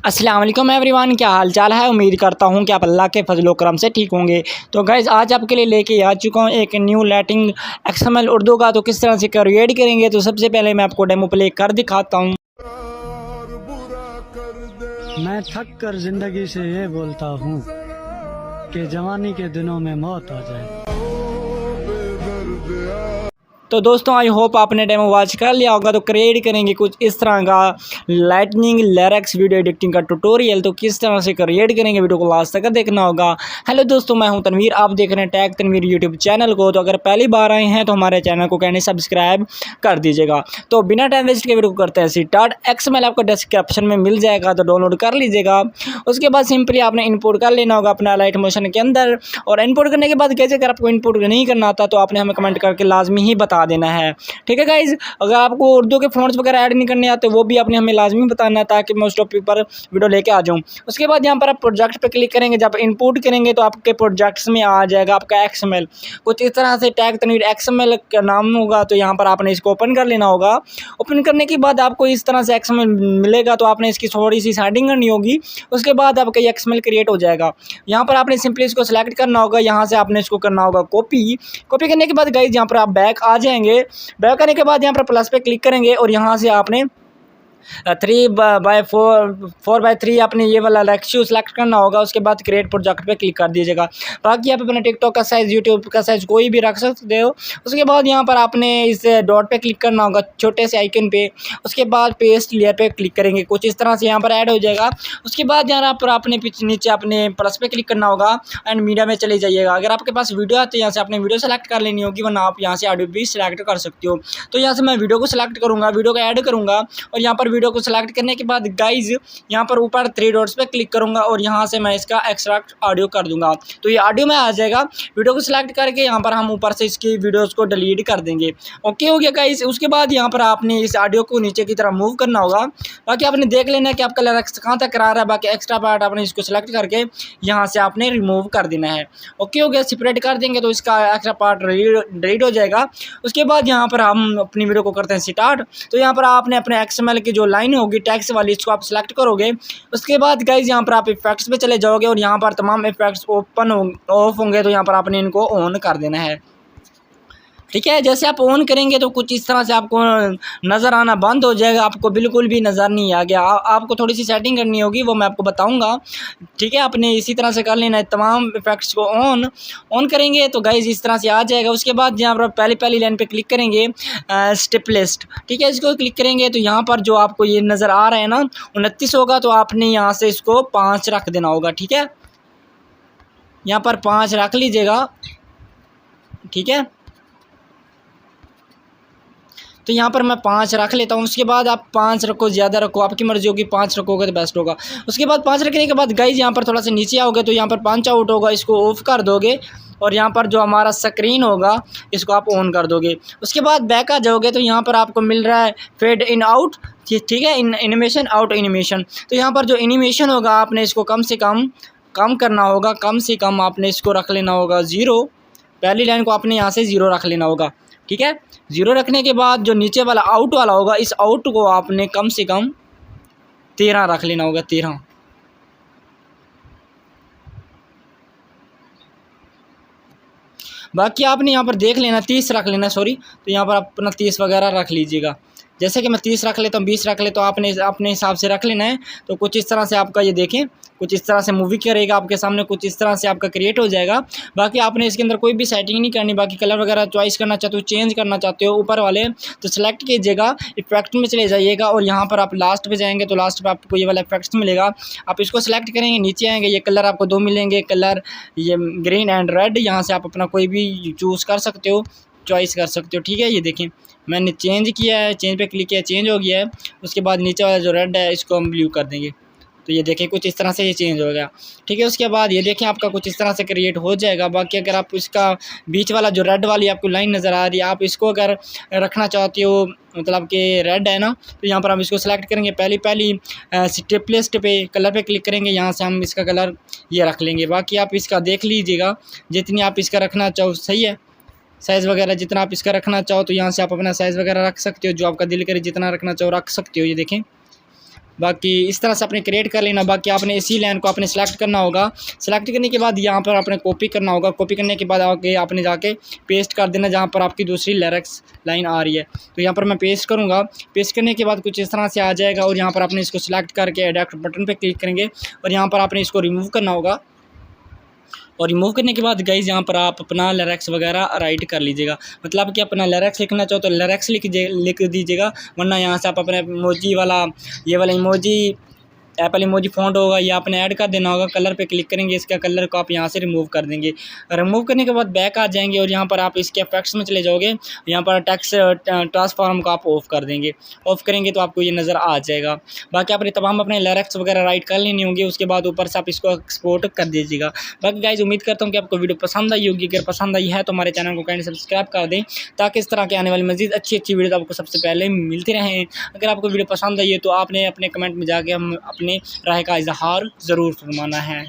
अस्सलाम वालेकुम एवरीवन, क्या हाल चाल है। उम्मीद करता हूँ कि आप अल्लाह के फजलो करम से ठीक होंगे। तो गाइज़ आज आपके लिए लेके आ चुका हूँ एक न्यू लैटिंग एक्सएमएल उर्दू का। तो किस तरह से क्रिएट करेंगे, तो सबसे पहले मैं आपको डेमो प्ले कर दिखाता हूँ। मैं थक कर जिंदगी से ये बोलता हूँ कि जवानी के दिनों में मौत आ जाए। तो दोस्तों आई होप आपने डेमो वॉच कर लिया होगा। तो क्रिएट करेंगे कुछ इस तरह का लाइटनिंग लिरिक्स वीडियो एडिटिंग का ट्यूटोरियल। तो किस तरह से क्रिएट करेंगे, वीडियो को लास्ट तक देखना होगा। हेलो दोस्तों, मैं हूं तनवीर, आप देख रहे हैं टैग तनवीर यूट्यूब चैनल को। तो अगर पहली बार आए हैं तो हमारे चैनल को कहने सब्सक्राइब कर दीजिएगा। तो बिना टाइम वेस्ट के वीडियो को करते हैं स्टार्ट। एक्सएमएल आपको डिस्क्रिप्शन में मिल जाएगा, तो डाउनलोड कर लीजिएगा। उसके बाद सिंपली आपने इनपुट कर लेना होगा अपना लाइट मोशन के अंदर। और इनपुट करने के बाद कैसे, अगर आपको इनपुट नहीं करना आता तो आपने हमें कमेंट करके लाजमी ही बता देना है, ठीक है गाइज। अगर आपको उर्दू के फ़ॉन्ट्स वगैरह ऐड नहीं करने आते वो भी आपने हमें लाजमी बताना है, ताकि मैं उस टॉपिक पर वीडियो लेके आ जाऊँ। उसके बाद यहाँ पर आप प्रोजेक्ट पे क्लिक करेंगे। जब इनपुट करेंगे तो आपके प्रोजेक्ट्स में आ जाएगा आपका एक्सएमएल। कुछ इस तरह से टैग तनवीर एक्सएमएल का नाम होगा। तो यहाँ पर आपने इसको ओपन कर लेना होगा। ओपन करने के बाद आपको इस तरह से एक्सएमएल मिलेगा। तो आपने इसकी थोड़ी सी सेटिंग करनी होगी। उसके बाद आपका ये एक्सएमएल क्रिएट हो जाएगा। यहाँ पर आपने सिंपली इसको सिलेक्ट करना होगा। यहाँ से आपने इसको करना होगा कॉपी करने के बाद गाइज यहाँ पर आप बैक आ जाएंगे। बैक करने के बाद यहाँ पर प्लस पे क्लिक करेंगे और यहाँ से आपने 3x4 आपने ये वाला रेशियो सेलेक्ट करना होगा। उसके बाद क्रिएट प्रोजेक्ट पे क्लिक कर दीजिएगा। बाकी आप अपना टिकटॉक का साइज़, यूट्यूब का साइज़ कोई भी रख सकते हो। उसके बाद यहाँ पर आपने इस डॉट पे क्लिक करना होगा, छोटे से आइकन पे। उसके बाद पेस्ट लेयर पे क्लिक करेंगे, कुछ इस तरह से यहाँ पर ऐड हो जाएगा। उसके बाद यहाँ पर आपने नीचे अपने प्लस पे क्लिक करना होगा एंड मीडिया में चले जाइएगा। अगर आपके पास वीडियो आती है यहाँ से आपने वीडियो सेलेक्ट कर लेनी होगी, वरना आप यहाँ से ऑडियो भी सिलेक्ट कर सकते हो। तो यहाँ से मैं वीडियो को सिलेक्ट करूँगा, वीडियो को ऐड करूँगा। और यहाँ पर वीडियो को सिलेक्ट करने के बाद गाइज यहाँ पर ऊपर 3 डॉट्स पे क्लिक करूंगा और यहाँ से मैं इसका एक्सट्रैक्ट ऑडियो कर दूंगा। तो ये ऑडियो में आ जाएगा। वीडियो को सिलेक्ट करके यहाँ पर हम ऊपर से इसकी वीडियोस को डिलीट कर देंगे। ओके हो गया गाइज। उसके बाद यहाँ पर आपने इस ऑडियो को नीचे की तरफ मूव करना होगा। बाकी आपने देख लेना है कि आपका लिरिक्स कहाँ तक करा रहा है। बाकी एक्स्ट्रा पार्ट आपने इसको सिलेक्ट करके यहाँ से आपने रिमूव कर देना है। ओके हो गया। सेपरेट कर देंगे तो इसका एक्स्ट्रा पार्ट डिलीट हो जाएगा। उसके बाद यहाँ पर हम अपनी वीडियो को करते हैं स्टार्ट। तो यहाँ पर आपने अपने एक्सएमएल की जो लाइन होगी टैक्स वाली, इसको आप सिलेक्ट करोगे। उसके बाद गाइज यहाँ पर आप इफेक्ट्स पे चले जाओगे और यहाँ पर तमाम इफेक्ट्स ओपन ऑफ होंगे। तो यहाँ पर आपने इनको ऑन कर देना है, ठीक है। जैसे आप ऑन करेंगे तो कुछ इस तरह से आपको नज़र आना बंद हो जाएगा, आपको बिल्कुल भी नज़र नहीं आ गया। आपको थोड़ी सी सेटिंग करनी होगी, वो मैं आपको बताऊंगा, ठीक है। आपने इसी तरह से कर लेना है। तमाम इफेक्ट्स को ऑन करेंगे तो गाइज इस तरह से आ जाएगा। उसके बाद यहाँ पर पहली लाइन पे क्लिक करेंगे, स्टेप लिस्ट, ठीक है। इसको क्लिक करेंगे तो यहाँ पर जो आपको ये नज़र आ रहा है ना 29 होगा। तो आपने यहाँ से इसको 5 रख देना होगा, ठीक है। यहाँ पर 5 रख लीजिएगा, ठीक है। तो यहाँ पर मैं 5 रख लेता हूँ। उसके बाद आप 5 रखो, ज़्यादा रखो, आपकी मर्जी होगी। 5 रखोगे तो बेस्ट होगा। उसके बाद 5 रखने के बाद गाइज यहाँ पर थोड़ा सा नीचे आओगे तो यहाँ पर 5 आउट होगा, इसको ऑफ कर दोगे। और यहाँ पर जो हमारा स्क्रीन होगा इसको आप ऑन कर दोगे। उसके बाद बैक आ जाओगे तो यहाँ पर आपको मिल रहा है फेड इन आउट, ठीक है, एनिमेशन आउट एनिमेशन। तो यहाँ पर जो एनिमेशन होगा आपने इसको कम से कम करना होगा। कम से कम आपने इसको रख लेना होगा 0। पहली लाइन को आपने यहाँ से 0 रख लेना होगा, ठीक है। 0 रखने के बाद जो नीचे वाला आउट वाला होगा, इस आउट को आपने कम से कम 13 रख लेना होगा, 13। बाकी आपने यहाँ पर देख लेना 30 रख लेना, सॉरी। तो यहाँ पर अपना 30 वगैरह रख लीजिएगा। जैसे कि मैं 30 रख लेता हूँ, 20 रख लेता हूँ, आपने अपने हिसाब से रख लेना है। तो कुछ इस तरह से आपका ये देखें, कुछ इस तरह से मूवी करेगा आपके सामने, कुछ इस तरह से आपका क्रिएट हो जाएगा। बाकी आपने इसके अंदर कोई भी सेटिंग नहीं करनी। बाकी कलर वगैरह चॉइस करना चाहते हो, चेंज करना चाहते हो ऊपर वाले, तो सिलेक्ट कीजिएगा, इफेक्ट में चले जाइएगा और यहाँ पर आप लास्ट पे जाएंगे तो लास्ट पे आपको ये वाला इफेक्ट्स मिलेगा। आप इसको सिलेक्ट करेंगे, नीचे आएंगे, ये कलर आपको 2 मिलेंगे, कलर ये ग्रीन एंड रेड। यहाँ से आप अपना कोई भी चूज़ कर सकते हो, चॉइस कर सकते हो, ठीक है। ये देखें मैंने चेंज किया है, चेंज पे क्लिक किया, चेंज हो गया है। उसके बाद नीचे वाला जो रेड है इसको हम ब्लू कर देंगे। तो ये देखें कुछ इस तरह से ये चेंज हो गया, ठीक है। उसके बाद ये देखें आपका कुछ इस तरह से क्रिएट हो जाएगा। बाकी अगर आप इसका बीच वाला जो रेड वाली आपको लाइन नज़र आ रही है, आप इसको अगर रखना चाहते हो, मतलब कि रेड है ना, तो यहाँ पर हम इसको सेलेक्ट करेंगे। पहली स्टेप लिस्ट पे कलर पे क्लिक करेंगे, यहाँ से हम इसका कलर ये रख लेंगे। बाकी आप इसका देख लीजिएगा जितनी आप इसका रखना चाहो, सही है। साइज़ वगैरह जितना आप इसका रखना चाहो तो यहाँ से आप अपना साइज़ वगैरह रख सकते हो, जो आपका दिल करे जितना रखना चाहो रख सकते हो। ये देखें बाकी इस तरह से आपने क्रिएट कर लेना। बाकी आपने इसी लाइन को आपने सेलेक्ट करना होगा। सेलेक्ट करने के बाद यहाँ पर आपने कॉपी करना होगा। कॉपी करने के बाद आगे आपने जाके पेस्ट कर देना जहाँ पर आपकी दूसरी लिरिक्स लाइन आ रही है। तो यहाँ पर मैं पेस्ट करूँगा। पेस्ट करने के बाद कुछ इस तरह से आ जाएगा और यहाँ पर आपने इसको सिलेक्ट करके एडिट बटन पर क्लिक करेंगे और यहाँ पर आपने इसको रिमूव करना होगा। और रिमूव करने के बाद गाइज़ यहाँ पर आप अपना लिरिक्स वगैरह राइट कर लीजिएगा। मतलब कि अपना लिरिक्स लिखना चाहो तो लिरिक्स लिख दीजिएगा, वरना यहाँ से आप अपने इमोजी वाला ये वाला इमोजी एप्पल इमोजी फ़ॉन्ट होगा ये आपने ऐड कर देना होगा। कलर पे क्लिक करेंगे, इसका कलर को आप यहाँ से रिमूव कर देंगे। रिमूव करने के बाद बैक आ जाएंगे और यहाँ पर आप इसके इफेक्ट्स में चले जाओगे। यहाँ पर टेक्स्ट ट्रांसफॉर्म को आप ऑफ कर देंगे। ऑफ करेंगे तो आपको ये नज़र आ जाएगा। बाकी आपने तमाम अपने लिरिक्स वगैरह राइट कर लेनी होंगी। उसके बाद ऊपर से आप इसको एक्सपोर्ट कर दीजिएगा। बाकी गाइज उम्मीद करता हूँ कि आपको वीडियो पसंद आई होगी। अगर पसंद आई है तो हमारे चैनल को काइंडली सब्सक्राइब कर दें ताकि इस तरह के आने वाली मज़ीद अच्छी वीडियो आपको सबसे पहले मिलती रहें। अगर आपको वीडियो पसंद आई है तो आपने अपने कमेंट में जाके हम अपने राय का इजहार ज़रूर फरमाना है।